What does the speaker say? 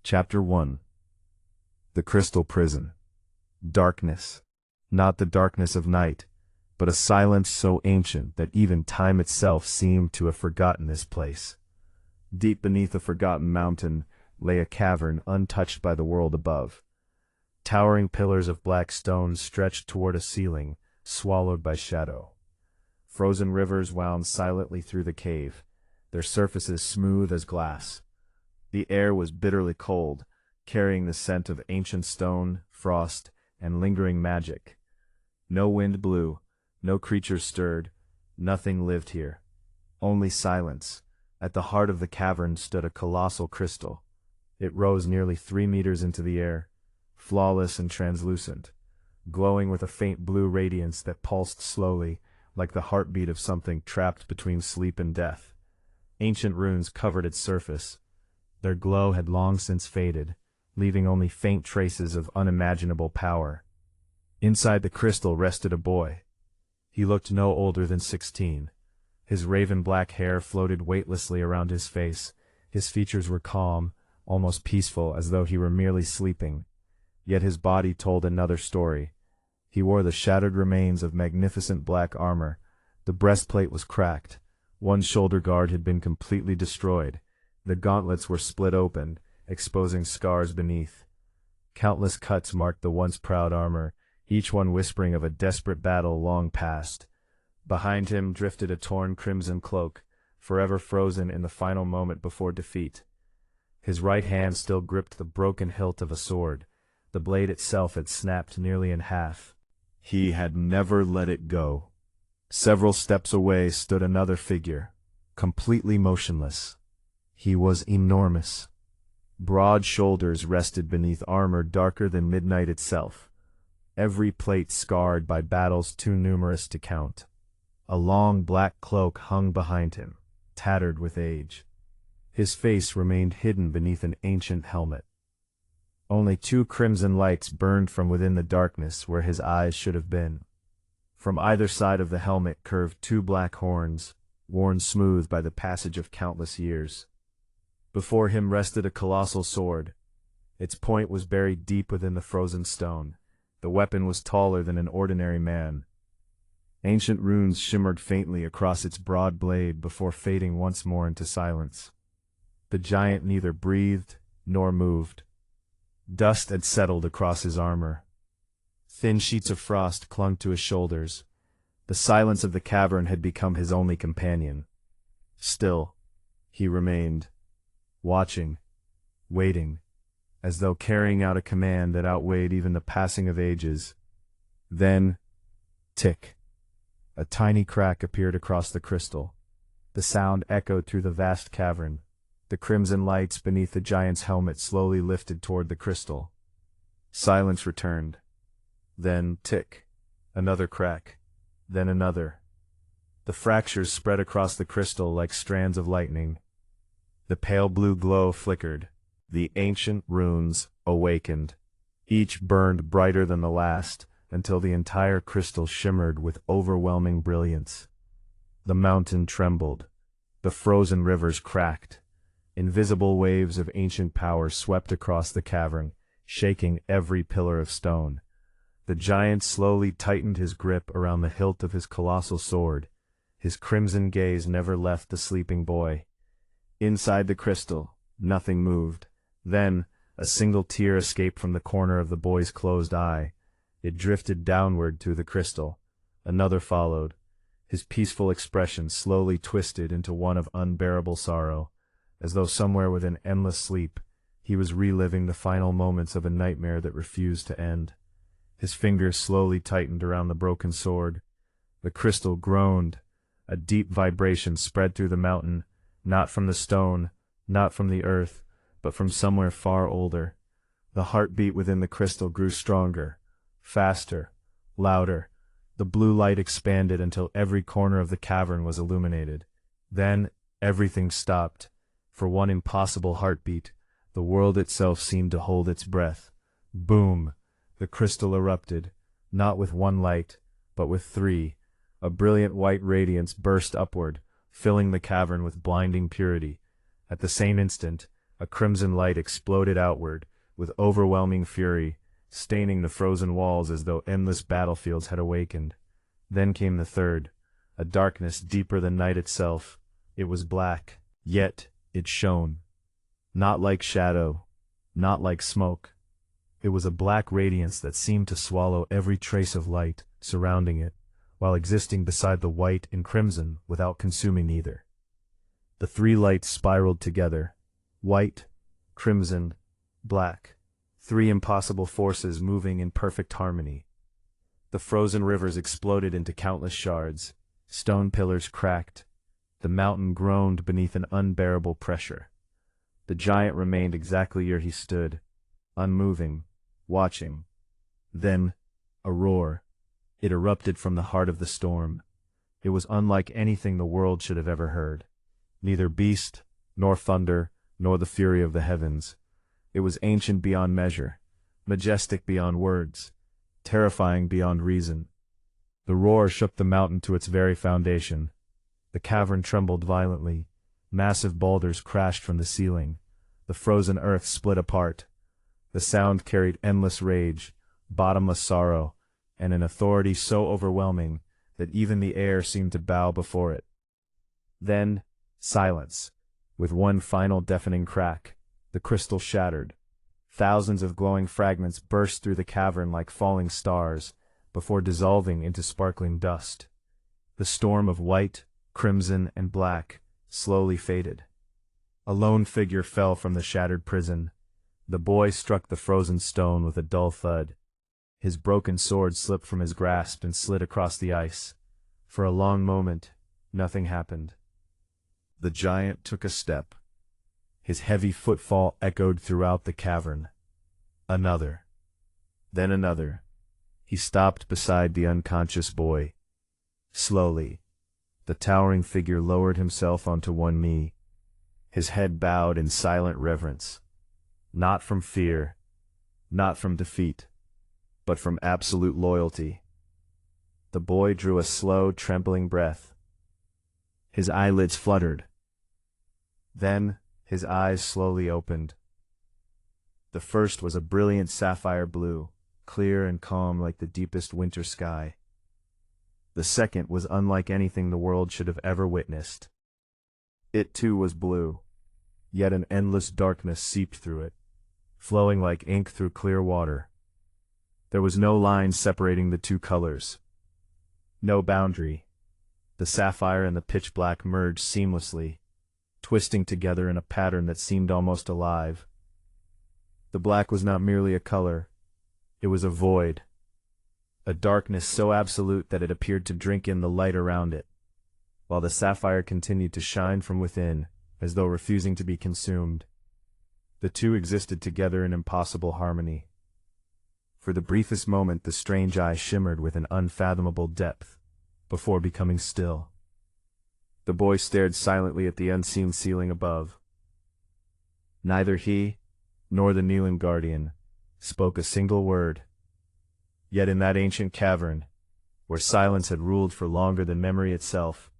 Chapter 1. The Crystal Prison. Darkness. Not the darkness of night, but a silence so ancient that even time itself seemed to have forgotten this place. Deep beneath a forgotten mountain lay a cavern untouched by the world above. Towering pillars of black stone stretched toward a ceiling, swallowed by shadow. Frozen rivers wound silently through the cave, their surfaces smooth as glass. The air was bitterly cold, carrying the scent of ancient stone, frost, and lingering magic. No wind blew, no creature stirred, nothing lived here. Only silence. At the heart of the cavern stood a colossal crystal. It rose nearly 3 meters into the air, flawless and translucent, glowing with a faint blue radiance that pulsed slowly, like the heartbeat of something trapped between sleep and death. Ancient runes covered its surface. Their glow had long since faded, leaving only faint traces of unimaginable power. Inside the crystal rested a boy. He looked no older than 16. His raven-black hair floated weightlessly around his face. His features were calm, almost peaceful, as though he were merely sleeping. Yet his body told another story. He wore the shattered remains of magnificent black armor. The breastplate was cracked. One shoulder guard had been completely destroyed. The gauntlets were split open, exposing scars beneath. Countless cuts marked the once proud armor, each one whispering of a desperate battle long past. Behind him drifted a torn crimson cloak, forever frozen in the final moment before defeat. His right hand still gripped the broken hilt of a sword. The blade itself had snapped nearly in half. He had never let it go. Several steps away stood another figure, completely motionless. He was enormous. Broad shoulders rested beneath armor darker than midnight itself, every plate scarred by battles too numerous to count. A long black cloak hung behind him, tattered with age. His face remained hidden beneath an ancient helmet. Only 2 crimson lights burned from within the darkness where his eyes should have been. From either side of the helmet curved 2 black horns, worn smooth by the passage of countless years. Before him rested a colossal sword. Its point was buried deep within the frozen stone. The weapon was taller than an ordinary man. Ancient runes shimmered faintly across its broad blade before fading once more into silence. The giant neither breathed nor moved. Dust had settled across his armor. Thin sheets of frost clung to his shoulders. The silence of the cavern had become his only companion. Still, he remained, watching, waiting, as though carrying out a command that outweighed even the passing of ages. Then, tick. A tiny crack appeared across the crystal. The sound echoed through the vast cavern. The crimson lights beneath the giant's helmet slowly lifted toward the crystal. Silence returned. Then, tick. Another crack. Then another. The fractures spread across the crystal like strands of lightning. The pale blue glow flickered. The ancient runes awakened. Each burned brighter than the last, until the entire crystal shimmered with overwhelming brilliance. The mountain trembled. The frozen rivers cracked. Invisible waves of ancient power swept across the cavern, shaking every pillar of stone. The giant slowly tightened his grip around the hilt of his colossal sword. His crimson gaze never left the sleeping boy. Inside the crystal, nothing moved. Then, a single tear escaped from the corner of the boy's closed eye. It drifted downward through the crystal. Another followed. His peaceful expression slowly twisted into one of unbearable sorrow, as though somewhere within endless sleep, he was reliving the final moments of a nightmare that refused to end. His fingers slowly tightened around the broken sword. The crystal groaned. A deep vibration spread through the mountain, not from the stone, not from the earth, but from somewhere far older. The heartbeat within the crystal grew stronger, faster, louder. The blue light expanded until every corner of the cavern was illuminated. Then, everything stopped. For one impossible heartbeat, the world itself seemed to hold its breath. Boom! The crystal erupted, not with 1 light, but with 3. A brilliant white radiance burst upward, filling the cavern with blinding purity. At the same instant, A crimson light exploded outward, with overwhelming fury, staining the frozen walls as though endless battlefields had awakened. Then came the third, a darkness deeper than night itself. It was black, yet it shone. Not like shadow, not like smoke. It was a black radiance that seemed to swallow every trace of light surrounding it, while existing beside the white and crimson without consuming either. The three lights spiraled together, white, crimson, black, three impossible forces moving in perfect harmony. The frozen rivers exploded into countless shards, stone pillars cracked, the mountain groaned beneath an unbearable pressure. The giant remained exactly where he stood, unmoving, watching. Then, a roar. It erupted from the heart of the storm. It was unlike anything the world should have ever heard. Neither beast, nor thunder, nor the fury of the heavens. It was ancient beyond measure, majestic beyond words, terrifying beyond reason. The roar shook the mountain to its very foundation. The cavern trembled violently. Massive boulders crashed from the ceiling. The frozen earth split apart. The sound carried endless rage, bottomless sorrow, and an authority so overwhelming that even the air seemed to bow before it. Then, silence. With one final deafening crack, the crystal shattered. Thousands of glowing fragments burst through the cavern like falling stars, before dissolving into sparkling dust. The storm of white, crimson, and black slowly faded. A lone figure fell from the shattered prison. The boy struck the frozen stone with a dull thud. His broken sword slipped from his grasp and slid across the ice. For a long moment, nothing happened. The giant took a step. His heavy footfall echoed throughout the cavern. Another. Then another. He stopped beside the unconscious boy. Slowly, the towering figure lowered himself onto one knee. His head bowed in silent reverence. Not from fear, not from defeat, but from absolute loyalty. The boy drew a slow, trembling breath. His eyelids fluttered. Then his eyes slowly opened. The first was a brilliant sapphire blue, clear and calm like the deepest winter sky. The second was unlike anything the world should have ever witnessed. It too was blue, yet an endless darkness seeped through it, flowing like ink through clear water. There was no line separating the two colors. No boundary. The sapphire and the pitch black merged seamlessly, twisting together in a pattern that seemed almost alive. The black was not merely a color, it was a void, a darkness so absolute that it appeared to drink in the light around it, while the sapphire continued to shine from within, as though refusing to be consumed. The two existed together in impossible harmony. For the briefest moment the strange eye shimmered with an unfathomable depth, before becoming still. The boy stared silently at the unseen ceiling above. Neither he, nor the kneeling guardian, spoke a single word. Yet in that ancient cavern, where silence had ruled for longer than memory itself,